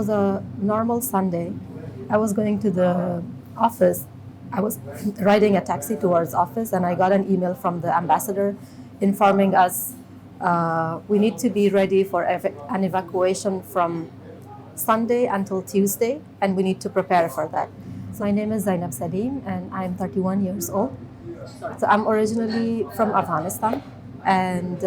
was a normal Sunday. I was going to the office. I was riding a taxi towards office, and I got an email from the ambassador informing us we need to be ready for an evacuation from Sunday until Tuesday, and we need to prepare for that. So my name is Zainab Saleem, and I'm 31 years old. So I'm originally from Afghanistan, and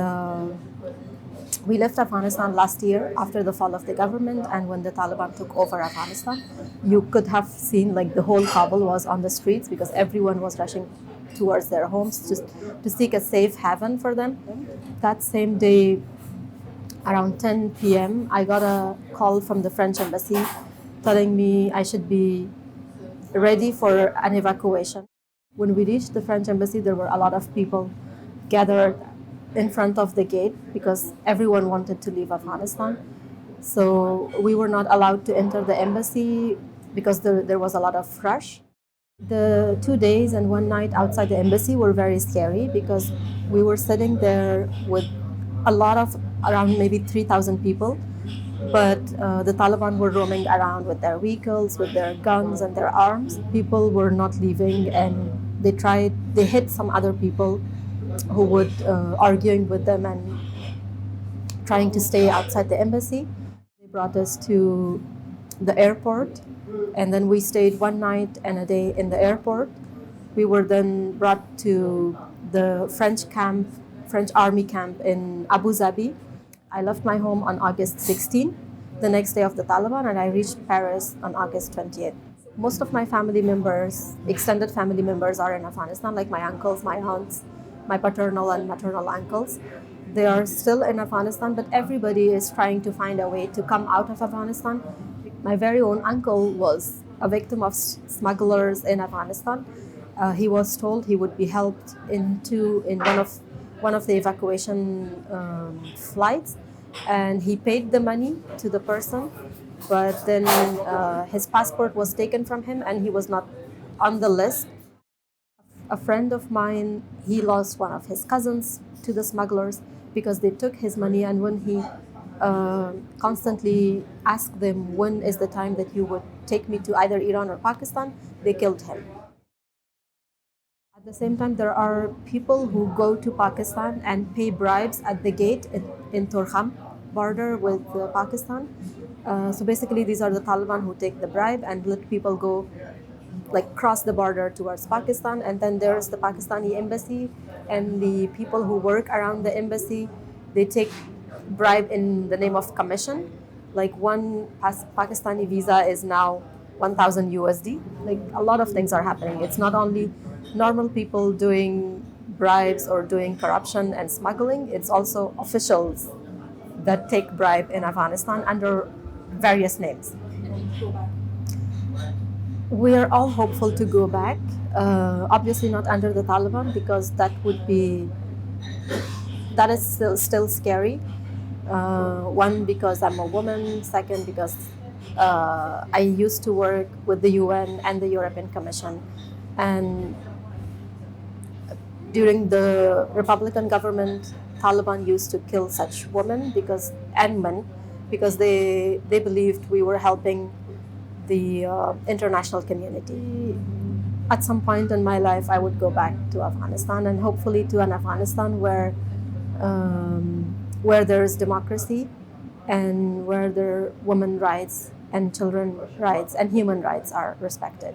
we left Afghanistan last year after the fall of the government and when the Taliban took over Afghanistan. You could have seen like the whole Kabul was on the streets because everyone was rushing towards their homes just to seek a safe haven for them. That same day, around 10 p.m., I got a call from the French embassy telling me I should be ready for an evacuation. When we reached the French embassy, there were a lot of people gathered in front of the gate because everyone wanted to leave Afghanistan. So we were not allowed to enter the embassy because there was a lot of rush. The 2 days and 1 night outside the embassy were very scary because we were sitting there with a lot of, around maybe 3,000 people. But the Taliban were roaming around with their vehicles, with their guns and their arms. People were not leaving, and they hit some other people who would arguing with them and trying to stay outside the embassy. They brought us to the airport, and then we stayed 1 night and a day in the airport. We were then brought to the French army camp in Abu Dhabi. I left my home on August 16, the next day of the Taliban, and I reached Paris on August 20th. Most of my family members, extended family members, are in Afghanistan, like my uncles, my aunts, my paternal and maternal uncles. They are still in Afghanistan, but everybody is trying to find a way to come out of Afghanistan. My very own uncle was a victim of smugglers in Afghanistan. He was told he would be helped in one of the evacuation flights, and he paid the money to the person, but then his passport was taken from him and he was not on the list. A friend of mine, he lost one of his cousins to the smugglers because they took his money, and when he constantly asked them, when is the time that you would take me to either Iran or Pakistan, they killed him. At the same time, there are people who go to Pakistan and pay bribes at the gate in Torkham border with Pakistan. So basically, these are the Taliban who take the bribe and let people go, like cross the border towards Pakistan. And then there's the Pakistani embassy and the people who work around the embassy. They take bribe in the name of commission. Like one Pakistani visa is now 1,000 USD. Like a lot of things are happening. It's not only normal people doing bribes or doing corruption and smuggling, it's also officials that take bribe in Afghanistan under various names. We are all hopeful to go back, obviously not under the Taliban because that is still scary. One, because I'm a woman. Second, because I used to work with the UN and the European Commission. And during the Republican government, Taliban used to kill such women and men because they believed we were helping the international community. At some point in my life, I would go back to Afghanistan, and hopefully to an Afghanistan where there is democracy and where their women rights and children rights and human rights are respected.